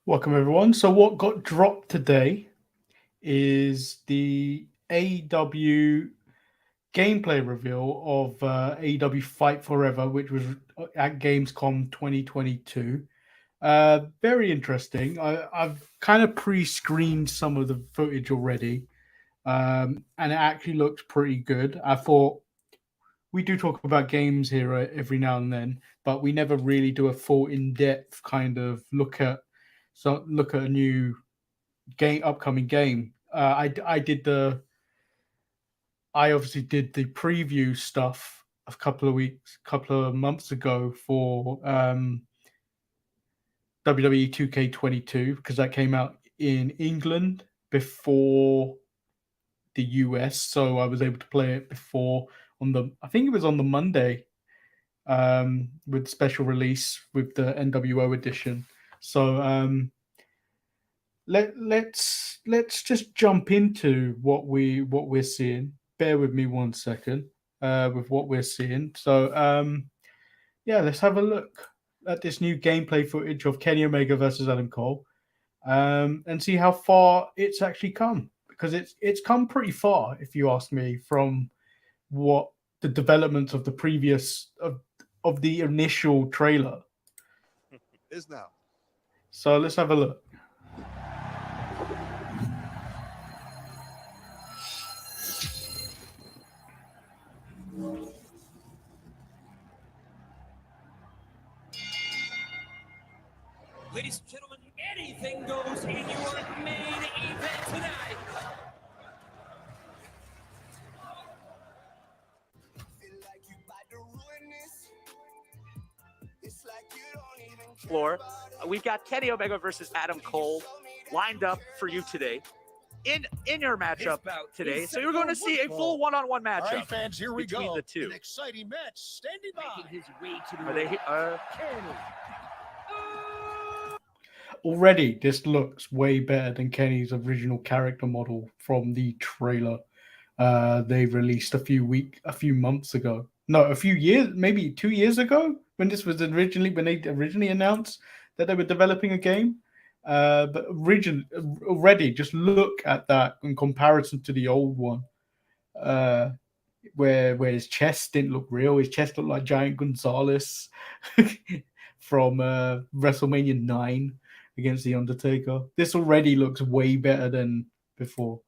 Welcome everyone. So what got dropped today is the AEW gameplay reveal of AEW Fight Forever, which was at Gamescom 2022. Very interesting. I've kind of pre-screened some of the footage already, and it actually looks pretty good. I thought we do talk about games here every now and then, but we never really do a full in-depth kind of look at a new upcoming game. I obviously did the preview stuff a couple of months ago for WWE 2K22 because that came out in England before the US, so I was able to play it before I think it was on the Monday with special release with the NWO edition. So let's just jump into what we're seeing. Bear with me 1 second with what we're seeing. So yeah, let's have a look at this new gameplay footage of Kenny Omega versus Adam Cole, and see how far it's actually come, because it's come pretty far, if you ask me, from what the development of the previous of the initial trailer is now. So let's have a look. Ladies and gentlemen, anything goes in your main event tonight. Floor. We've got Kenny Omega versus Adam Cole lined up for you today in your matchup today. So you're going to see a full one-on-one matchup. All right, fans, here we between go. The two. An exciting match standing by. Making his way to the Are they? Kenny. Already, this looks way better than Kenny's original character model from the trailer they released a few months ago. No, a few years, maybe 2 years ago, when they originally announced that they were developing a game. But already, just look at that in comparison to the old one, where his chest didn't look real. His chest looked like Giant Gonzalez from WrestleMania 9 against The Undertaker. This already looks way better than before.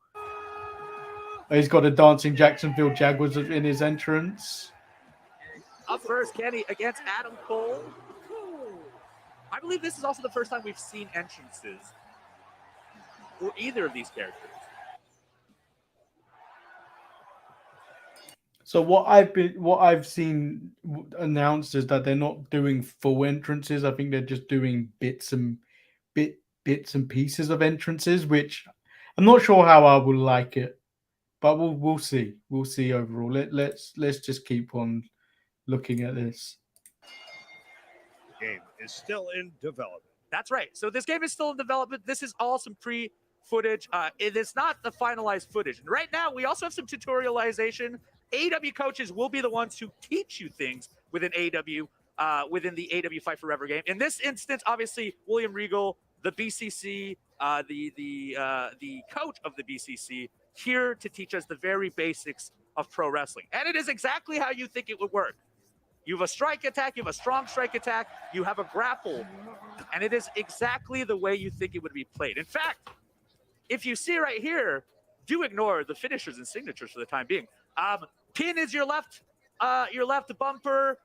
He's got a dancing Jacksonville Jaguars in his entrance. Up first, Kenny against Adam Cole. I believe this is also the first time we've seen entrances for either of these characters. So what I've seen announced is that they're not doing full entrances. I think they're just doing bits and pieces of entrances, which I'm not sure how I will like it, but we'll see. We'll see overall. Let's just keep on looking at this. The game is still in development. That's right. So this game is still in development. This is all some pre-footage. It is not the finalized footage. And right now, we also have some tutorialization. AEW coaches will be the ones who teach you things within AEW, within the AEW Fight Forever game. In this instance, obviously, William Regal, the BCC, the coach of the BCC, here to teach us the very basics of pro wrestling. And it is exactly how you think it would work. You have a strike attack, you have a strong strike attack, you have a grapple, and it is exactly the way you think it would be played. In fact, if you see right here, do ignore the finishers and signatures for the time being. Pin is your left bumper.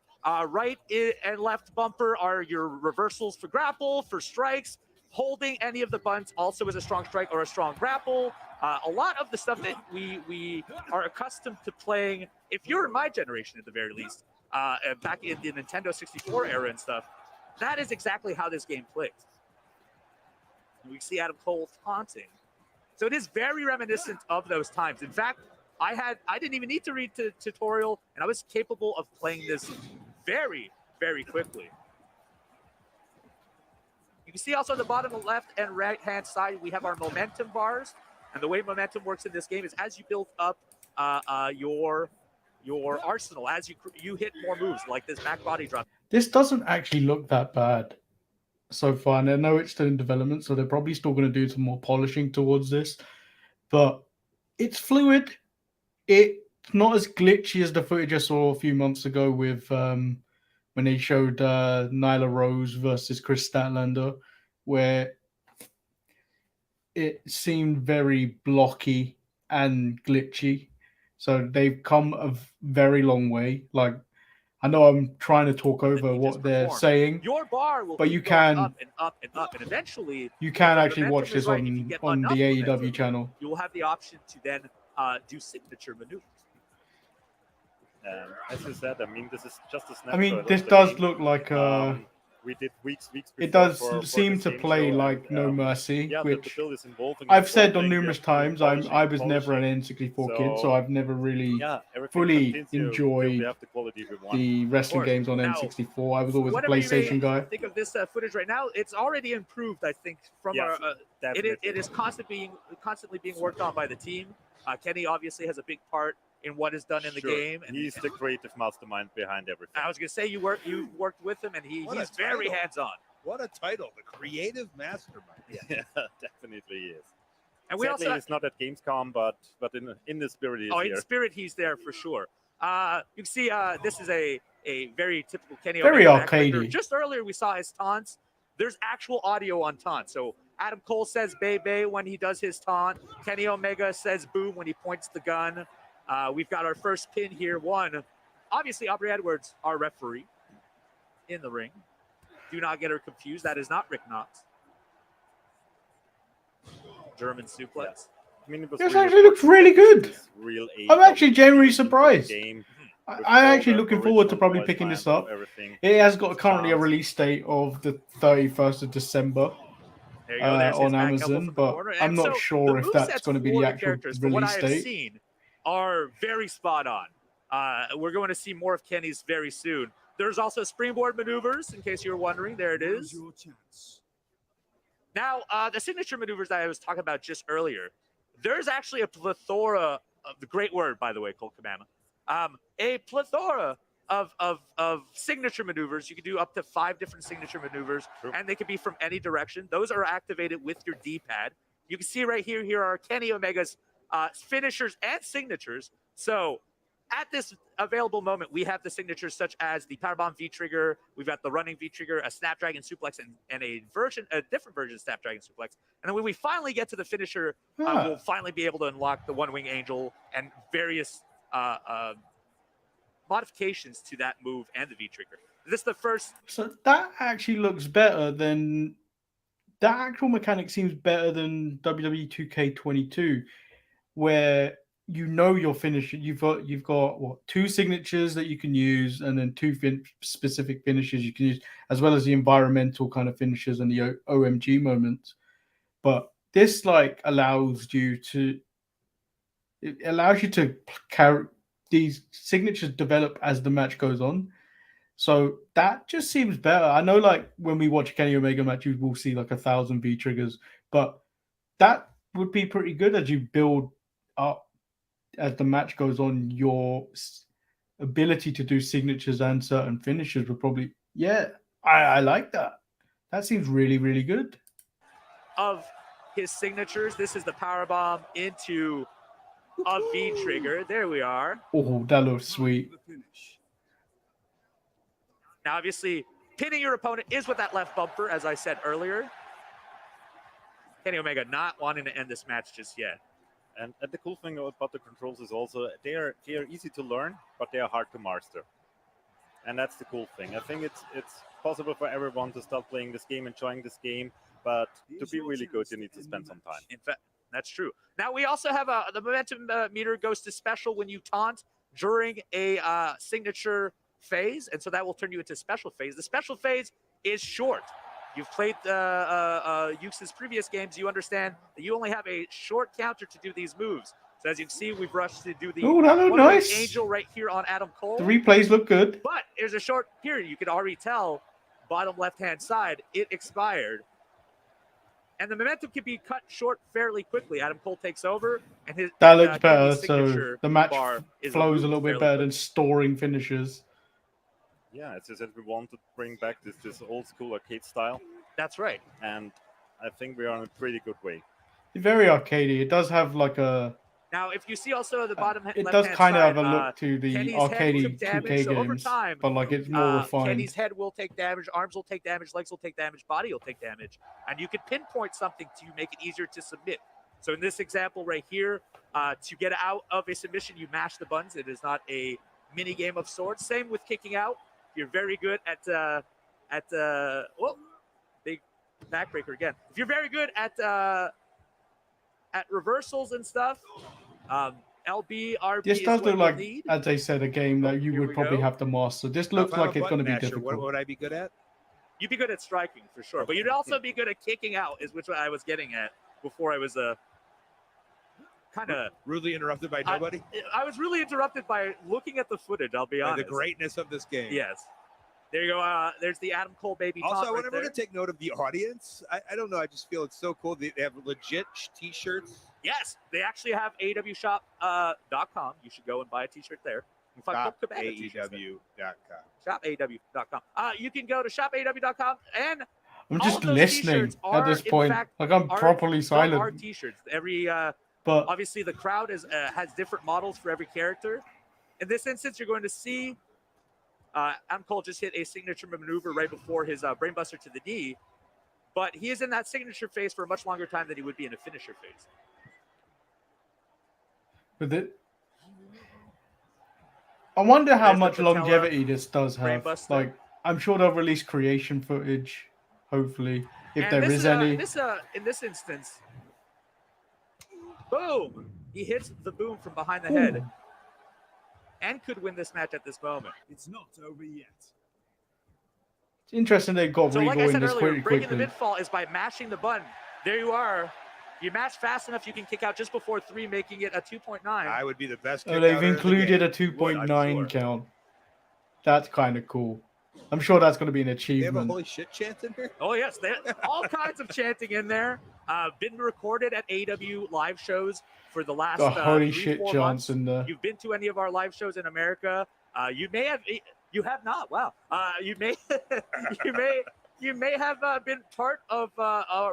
Right and left bumper are your reversals for grapple, for strikes. Holding any of the bunts also is a strong strike or a strong grapple. A lot of the stuff that we are accustomed to playing, if you're in my generation at the very least, back in the Nintendo 64 era and stuff, that is exactly how this game plays. We see Adam Cole taunting. So it is very reminiscent of those times. In fact, I didn't even need to read the tutorial, and I was capable of playing this very, very quickly. You can see also on the bottom left and right hand side, we have our momentum bars. And the way momentum works in this game is as you build up your arsenal, as you hit more moves, like this back body drop. This doesn't actually look that bad. so far, and I know it's still in development, so they're probably still going to do some more polishing towards this. But it's fluid. It's not as glitchy as the footage I saw a few months ago with when they showed Nyla Rose versus Chris Statlander, where it seemed very blocky and glitchy. So they've come a very long way. Like, I know I'm trying to talk over he just what they're performed. saying, Your bar will but keep you going can up and up and up, and eventually you can if the actually momentum watch is this right, if you get on enough the AEW momentum, channel. you will have the option to then do signature maneuvers. As you said, I mean, this is just a snapshot. I mean, of this the does game. look like we did weeks before. it does for seem this to game play show, like and, No Mercy, yeah, which the build is involving. I've said on you numerous have to keep times. I was polishing. never an N64 kid, so So, I've never really yeah, everything fully continues till we enjoyed have the quality we want. the wrestling course. games on Now, N64. I was always a Whatever you may PlayStation guy. think of this footage right now, it's already improved, I think, from Yes, our. Definitely. It is constantly being worked on by the team. Kenny obviously has a big part in what is done in the Sure. game. And He's the creative mastermind behind everything. I was going to say you worked with him, and What a he's very title. hands-on. What a title, the creative mastermind. Yeah, definitely is. And we Sadly, also it's not at Gamescom, but in the spirit, he is in here. spirit, he's there for sure. You can see this is a very typical Kenny Very Omega backbreaker. arcadey. Just earlier we saw his taunts. There's actual audio on taunts. So Adam Cole says "Bay Bay" when he does his taunt. Kenny Omega says "Boom" when he points the gun. We've got our first pin here. One, obviously Aubrey Edwards, our referee, in the ring. Do not get her confused. That is not Rick Knox. German suplex. I mean, it was This really actually looks really good. this real I'm actually AEW genuinely into the surprised. game with I'm all actually the looking forward to original probably voice picking lines this up. and everything. It has got currently a Sounds- release date of the 31st of December There you go. There's his on back elbow Amazon, from the but corner. I'm And not so sure the if that's movesets going to be for the the actual characters, from what I release have date. seen, are very spot on. We're going to see more of Kenny's very soon. There's also springboard maneuvers, in case you were wondering. There it is. Now, the signature maneuvers that I was talking about just earlier, there's actually a plethora of the great word, by the way, Colt Cabana. A plethora of signature maneuvers. You can do up to 5 different signature maneuvers, and they can be from any direction. Those are activated with your D-pad. You can see right here, here are Kenny Omega's finishers and signatures. So at this available moment, we have the signatures such as the Powerbomb V-Trigger, we've got the running V-Trigger, a Snapdragon Suplex, and a different version of Snapdragon Suplex. And then when we finally get to the finisher, we'll finally be able to unlock the One-Wing Angel and various modifications to that move and the V-Trigger. This is the first. So that actually looks better than that. Actual mechanic seems better than WWE 2K22, where you know your finisher. You've got what, 2 signatures that you can use, and then 2 specific finishes you can use, as well as the environmental kind of finishes and the OMG moments. But this allows you to carry these signatures develop as the match goes on. So that just seems better. I know, when we watch a Kenny Omega match, you will see 1,000 V triggers, but that would be pretty good as you build up as the match goes on. Your ability to do signatures and certain finishes would probably, I like that. That seems really, really good. Of his signatures, this is the powerbomb into a V-Trigger. There we are. Oh, that looks sweet. Now, obviously, pinning your opponent is with that left bumper, as I said earlier. Kenny Omega not wanting to end this match just yet. And the cool thing about the controls is also they are easy to learn, but they are hard to master. And that's the cool thing. I think it's possible for everyone to start playing this game, enjoying this game, but to be really good, you need to spend some time. In fact, that's true. Now, we also have the momentum meter goes to special when you taunt during a signature phase, and so that will turn you into special phase. The special phase is short. You've played Yuke's previous games. You understand that you only have a short counter to do these moves. So as you can see, we've rushed to do the nice. Angel right here on Adam Cole. The replays look good. But there's a short period. You can already tell, bottom left-hand side, it expired. And the momentum can be cut short fairly quickly. Adam Cole takes over, and that looks better. So the match flows a little bit better than storing finishes. Yeah, it's just that we want to bring back this old school arcade style. That's right. and I think we are on a pretty good way. Very arcadey. It does have like a. Now, if you see also the bottom It left-hand does kind of side, have a look to the Kenny's head arcadey took damage, 2K so over games, time, but like it's more refined. Kenny's head will take damage, arms will take damage, legs will take damage, body will take damage, and you can pinpoint something to make it easier to submit. So in this example right here, to get out of a submission, you mash the buttons. It is not a mini game of sorts. Same with kicking out. You're very good at big backbreaker again. If you're very good at reversals and stuff, LB, RB This is does what look you'll like, need. as I said, a game that you Here would we probably go. have to master. This looks If I'm like a it's going to button be masher, difficult. What would I be good at? You'd be good at striking for sure, but you'd also be good at kicking out, is which I was getting at before I was kind of Rudely interrupted by nobody? I was really interrupted by looking at the footage. I'll be By honest. the greatness of this game. Yes. There you go. There's the Adam Cole baby. Also, taunt I want right everyone to take note of the audience. I don't know. I just feel it's so cool. They have legit T-shirts. Yes, they actually have AEWshop.com. You should go and buy a T-shirt there. In fact, Shop go buy a t-shirt there. AEW.com. ShopAEW.com. You can go to ShopAEW.com, and I'm all just of those listening t-shirts at are, this in point. fact, Like I'm are properly from our silent. T-shirts. Every But obviously the crowd has different models for every character. In this instance, you're going to see Adam Cole just hit a signature maneuver right before his brainbuster to the knee, but he is in that signature phase for a much longer time than he would be in a finisher phase. with it, I wonder how There's the much patella longevity this does have. brainbuster. Like, I'm sure they'll release creation footage, hopefully, if And there this is any. in this instance, boom! He hits the boom from behind the Ooh. head, and could win this match at this moment. It's not over yet. It's interesting they got So, like I Regal in said this earlier, pretty breaking quickly. the midfall is by mashing the button. There you are. You mash fast enough, you can kick out just before 3, making it a 2.9. I would be the best. Oh, they've kick-outer in the included game. a 2.9 I'm sure. count. That's kind of cool. I'm sure that's going to be an They have a achievement. holy shit chant in here. Oh yes, all kinds of chanting in there. Been recorded at AEW live shows for the last Got holy 3, shit 4 chants months. in there. You've been to any of our live shows in America? You have not. Wow. You may have been part of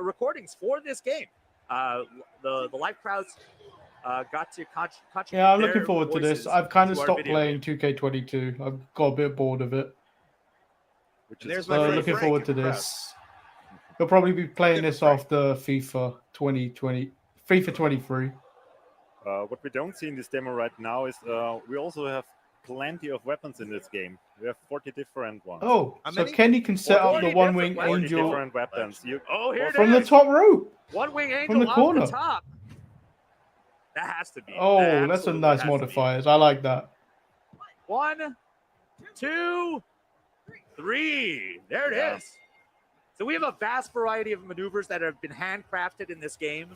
recordings for this game. The live crowds got to contribute. Yeah, I'm looking their forward to this. voices I've kind of to our stopped video playing game. 2K22. I've got a bit bored of it. Which And there's is my So friend looking Frank forward to in the crowd. this. You'll probably be playing Give it this Frank. after FIFA 2020, FIFA 23. what we don't see in this demo right now is we also have plenty of weapons in this game. We have 40 different ones. Oh, How so many? Kenny can set up the 40 one-wing different 40 angel different weapons. You, Oh, here it from the is. top rope. One wing angel the off corner. the top. That has to be. Oh, That that's some absolutely nice has to be. modifiers. I like that. 1, 2, 3. There it is. Yeah. So we have a vast variety of maneuvers that have been handcrafted in this game.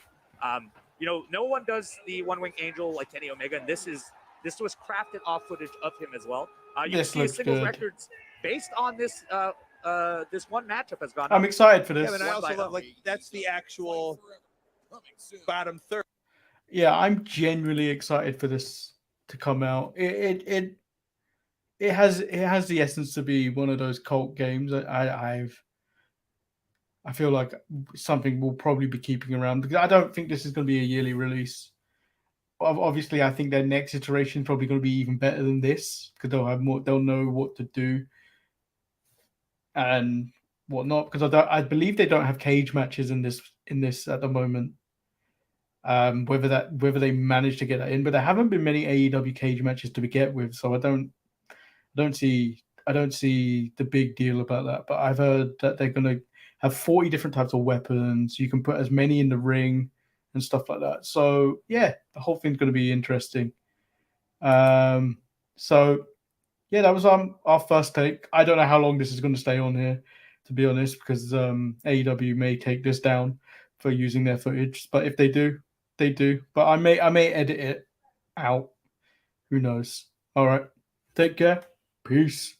No one does the one wing angel like Kenny Omega, and this was crafted off footage of him as well. You This can see his looks singles good. records based on this this one matchup has gone I'm up. excited for Yeah, this. but I One also by love that's the actual bottom third. Yeah, I'm genuinely excited for this to come out. It has the essence to be one of those cult games. I feel like something we'll probably be keeping around because I don't think this is going to be a yearly release. Obviously, I think their next iteration is probably going to be even better than this because they'll have more. They'll know what to do and whatnot. Because I believe they don't have cage matches in this at the moment. Whether they managed to get that in, but there haven't been many AEW cage matches to begin with, so I don't see the big deal about that. But I've heard that they're going to have 40 different types of weapons. You can put as many in the ring and stuff like that. So yeah, the whole thing's going to be interesting. So yeah, that was our first take. I don't know how long this is going to stay on here, to be honest, because AEW may take this down for using their footage. But if they do, they do. But I may edit it out. Who knows? All right. Take care. Peace.